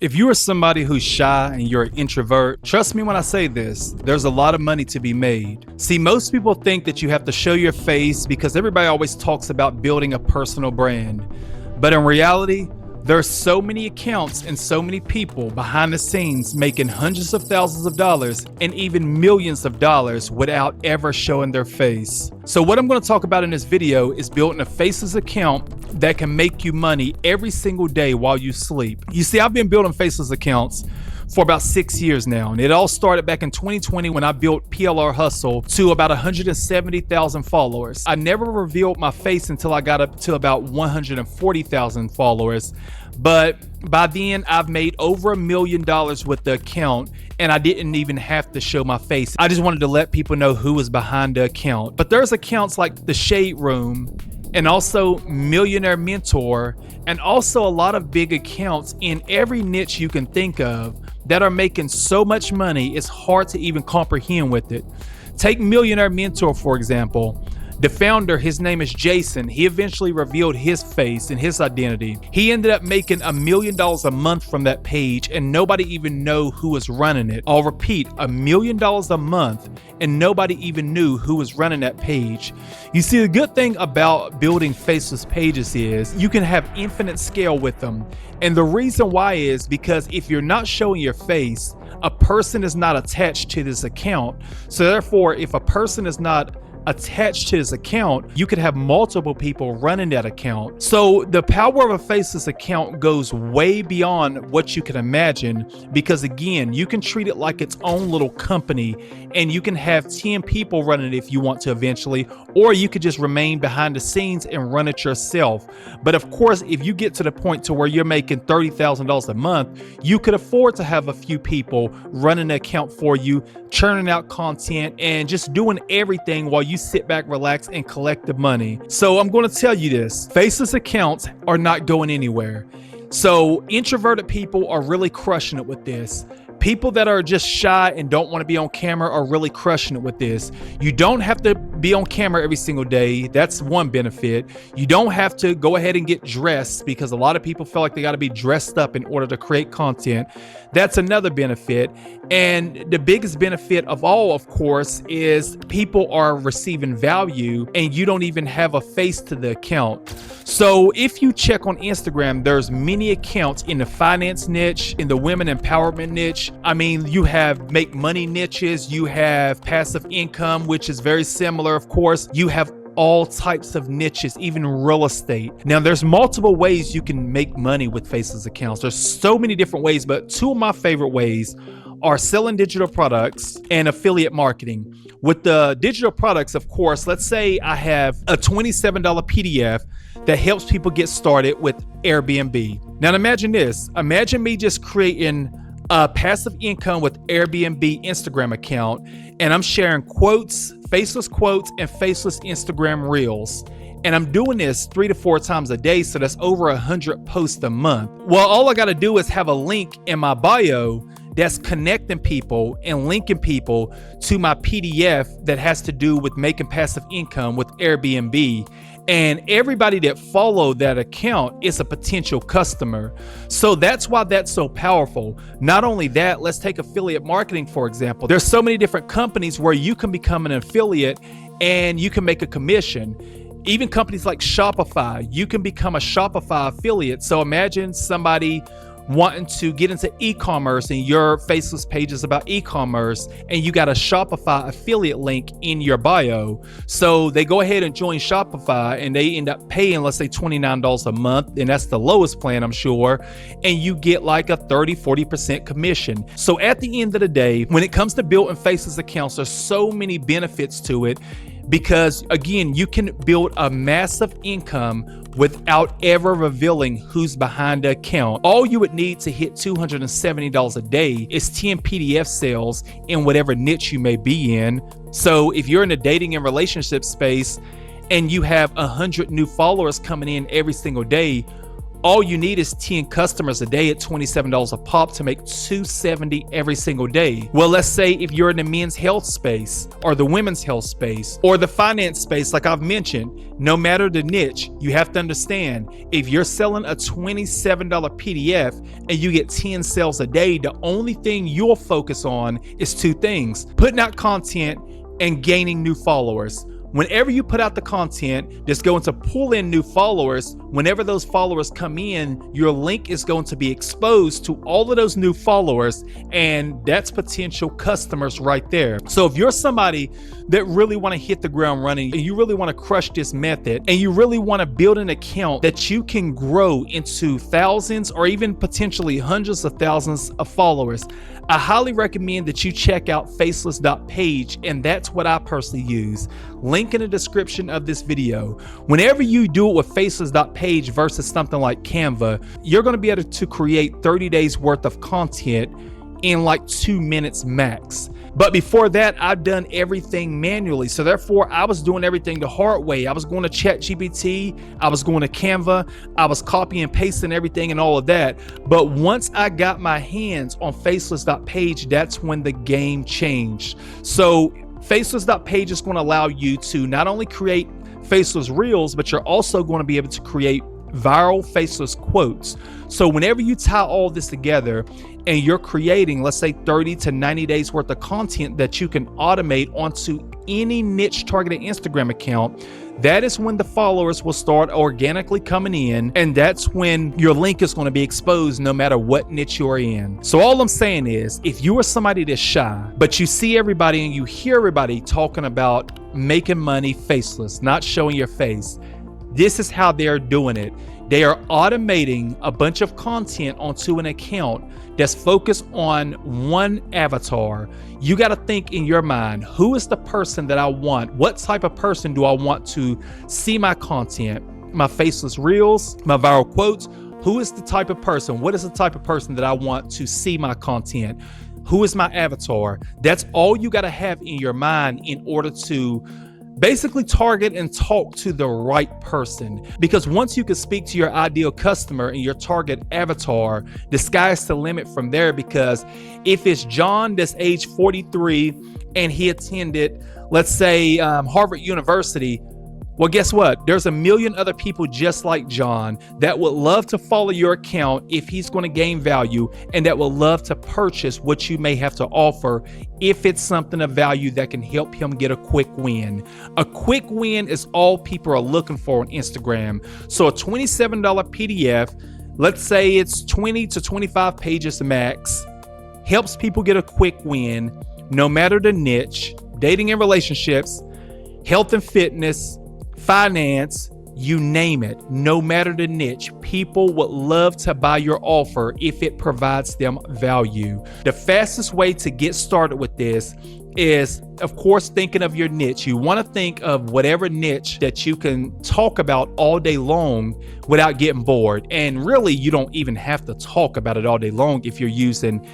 If you are somebody who's shy and you're an introvert, trust me when I say this, there's a lot of money to be made. See, most people think that you have to show your face because everybody always talks about building a personal brand. But in reality, there are so many accounts and so many people behind the scenes making hundreds of thousands of dollars and even millions of dollars without ever showing their face. So what I'm going to talk about in this video is building a faceless account that can make you money every single day while you sleep. You see, I've been building faceless accounts for about 6 years now, and it all started back in 2020 when I built PLR Hustle to about 170,000 followers. I never revealed my face until I got up to about 140,000 followers, but by then I've made over $1 million with the account, and I didn't even have to show my face. I just wanted to let people know who was behind the account. But there's accounts like the Shade Room, and also Millionaire Mentor, and also a lot of big accounts in every niche you can think of that are making so much money it's hard to even comprehend with it. Take Millionaire Mentor, for example. The founder, his name is Jason. He eventually revealed his face and his identity. He ended up making $1 million a month from that page, and nobody even knew who was running it. I'll repeat, $1 million a month, and nobody even knew who was running that page. You see, the good thing about building faceless pages is you can have infinite scale with them. And the reason why is because if you're not showing your face, a person is not attached to this account. So therefore, if a person is not attached to his account, you could have multiple people running that account. So the power of a faceless account goes way beyond what you can imagine, because again, you can treat it like its own little company, and you can have 10 people running it if you want to eventually, or you could just remain behind the scenes and run it yourself. But of course, if you get to the point to where you're making $30,000 a month, you could afford to have a few people running the account for you, churning out content, and just doing everything while you sit back, relax, and collect the money. So I'm going to tell you this, faceless accounts are not going anywhere. So introverted people are really crushing it with this. People that are just shy and don't want to be on camera are really crushing it with this. You don't have to be on camera every single day. That's one benefit. You don't have to go ahead and get dressed, because a lot of people feel like they got to be dressed up in order to create content. That's another benefit. And the biggest benefit of all, of course, is people are receiving value and you don't even have a face to the account. So if you check on Instagram, there's many accounts in the finance niche, in the women empowerment niche. I mean, you have make money niches, you have passive income, which is very similar, of course. You have all types of niches, even real estate. Now, there's multiple ways you can make money with faceless accounts. There's so many different ways, but two of my favorite ways are selling digital products and affiliate marketing. With the digital products, of course, let's say I have a $27 PDF that helps people get started with Airbnb. Now imagine this, imagine me just creating a passive income with Airbnb Instagram account, and I'm sharing quotes, faceless quotes, and faceless Instagram reels. And I'm doing this 3 to 4 times a day, so that's over 100 posts a month. Well, all I gotta do is have a link in my bio that's connecting people and linking people to my PDF that has to do with making passive income with Airbnb. And everybody that followed that account is a potential customer. So that's why that's so powerful. Not only that, let's take affiliate marketing, for example. There's so many different companies where you can become an affiliate and you can make a commission. Even companies like Shopify, you can become a Shopify affiliate. So imagine somebody wanting to get into e-commerce and your faceless page is about e-commerce and you got a Shopify affiliate link in your bio. So they go ahead and join Shopify and they end up paying, let's say $29 a month, and that's the lowest plan, I'm sure, and you get like a 30-40% commission. So at the end of the day, when it comes to building faceless accounts, there's so many benefits to it, because again, you can build a massive income without ever revealing who's behind the account. All you would need to hit $270 a day is 10 PDF sales in whatever niche you may be in. So if you're in the dating and relationship space and you have 100 new followers coming in every single day, All you need is 10 customers a day at $27 a pop to make $270 every single day. Well, let's say if you're in the men's health space or the women's health space or the finance space, like I've mentioned, no matter the niche, you have to understand if you're selling a $27 PDF and you get 10 sales a day, the only thing you'll focus on is two things: putting out content and gaining new followers. Whenever you put out the content that's going to pull in new followers, whenever those followers come in, your link is going to be exposed to all of those new followers, and that's potential customers right there. So if you're somebody that really want to hit the ground running and you really want to crush this method and you really want to build an account that you can grow into thousands or even potentially hundreds of thousands of followers, I highly recommend that you check out faceless.page, and that's what I personally use. Link in the description of this video. Whenever you do it with faceless.page versus something like Canva, you're going to be able to create 30 days worth of content in like 2 minutes max. But before that, I've done everything manually. So therefore, I was doing everything the hard way. I was going to ChatGPT, I was going to Canva, I was copying and pasting everything and all of that. But once I got my hands on faceless.page, that's when the game changed. So faceless.page is going to allow you to not only create faceless reels, but you're also going to be able to create viral faceless quotes. So whenever you tie all this together and you're creating, let's say 30 to 90 days worth of content that you can automate onto any niche targeted Instagram account, that is when the followers will start organically coming in, and that's when your link is going to be exposed no matter what niche you're in. So all I'm saying is, if you are somebody that's shy, but you see everybody and you hear everybody talking about making money faceless, not showing your face, this is how they're doing it. They are automating a bunch of content onto an account that's focused on one avatar. You got to think in your mind, who is the person that I want? What type of person do I want to see my content, my faceless reels, my viral quotes? Who is the type of person? What is the type of person that I want to see my content? Who is my avatar? That's all you got to have in your mind in order to basically target and talk to the right person. Because once you can speak to your ideal customer and your target avatar, the sky's the limit from there. Because if it's John that's age 43 and he attended, let's say, Harvard University, well, guess what? There's a million other people just like John that would love to follow your account if he's going to gain value, and that will love to purchase what you may have to offer if it's something of value that can help him get a quick win. A quick win is all people are looking for on Instagram. So a $27 PDF, let's say it's 20 to 25 pages max, helps people get a quick win no matter the niche: dating and relationships, health and fitness, finance, you name it. No matter the niche, people would love to buy your offer if it provides them value. The fastest way to get started with this is, of course, thinking of your niche. You want to think of whatever niche that you can talk about all day long without getting bored. And really, you don't even have to talk about it all day long if you're using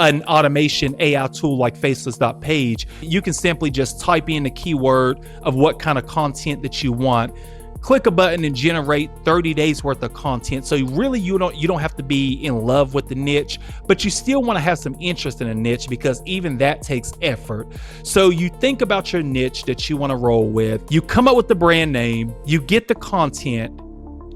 an automation AI tool like faceless.page. You can simply just type in the keyword of what kind of content that you want, click a button, and generate 30 days worth of content. So really, you don't have to be in love with the niche, but you still want to have some interest in a niche, because even that takes effort. So you think about your niche that you want to roll with, you come up with the brand name, you get the content,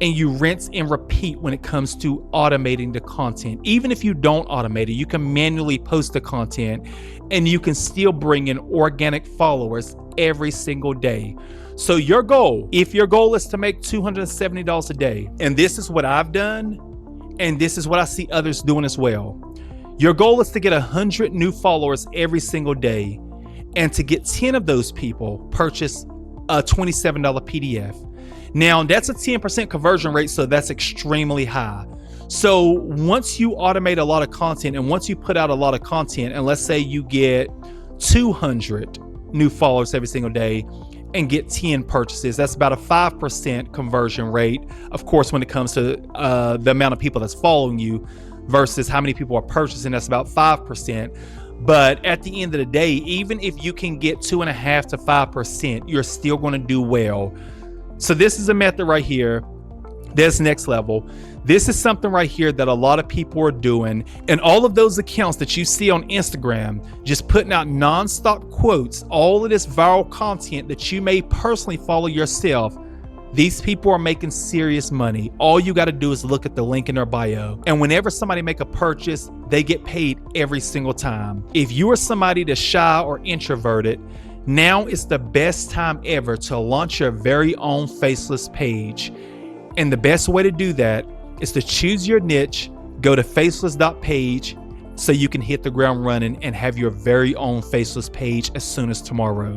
and you rinse and repeat when it comes to automating the content. Even if you don't automate it, you can manually post the content and you can still bring in organic followers every single day. So your goal, if your goal is to make $270 a day, and this is what I've done, and this is what I see others doing as well. Your goal is to get 100 new followers every single day, and to get 10 of those people purchase a $27 PDF. Now, that's a 10% conversion rate, so that's extremely high. So once you automate a lot of content, and once you put out a lot of content, and let's say you get 200 new followers every single day and get 10 purchases, that's about a 5% conversion rate. Of course, when it comes to the amount of people that's following you versus how many people are purchasing, that's about 5%. But at the end of the day, even if you can get 2.5 to 5%, you're still going to do well. So this is a method right here. That's next level. This is something right here that a lot of people are doing, and all of those accounts that you see on Instagram just putting out non-stop quotes, all of this viral content that you may personally follow yourself. These people are making serious money. All you got to do is look at the link in their bio. And whenever somebody make a purchase, they get paid every single time. If you are somebody that's shy or introverted, now is the best time ever to launch your very own faceless page. And the best way to do that is to choose your niche, go to faceless.page so you can hit the ground running and have your very own faceless page as soon as tomorrow.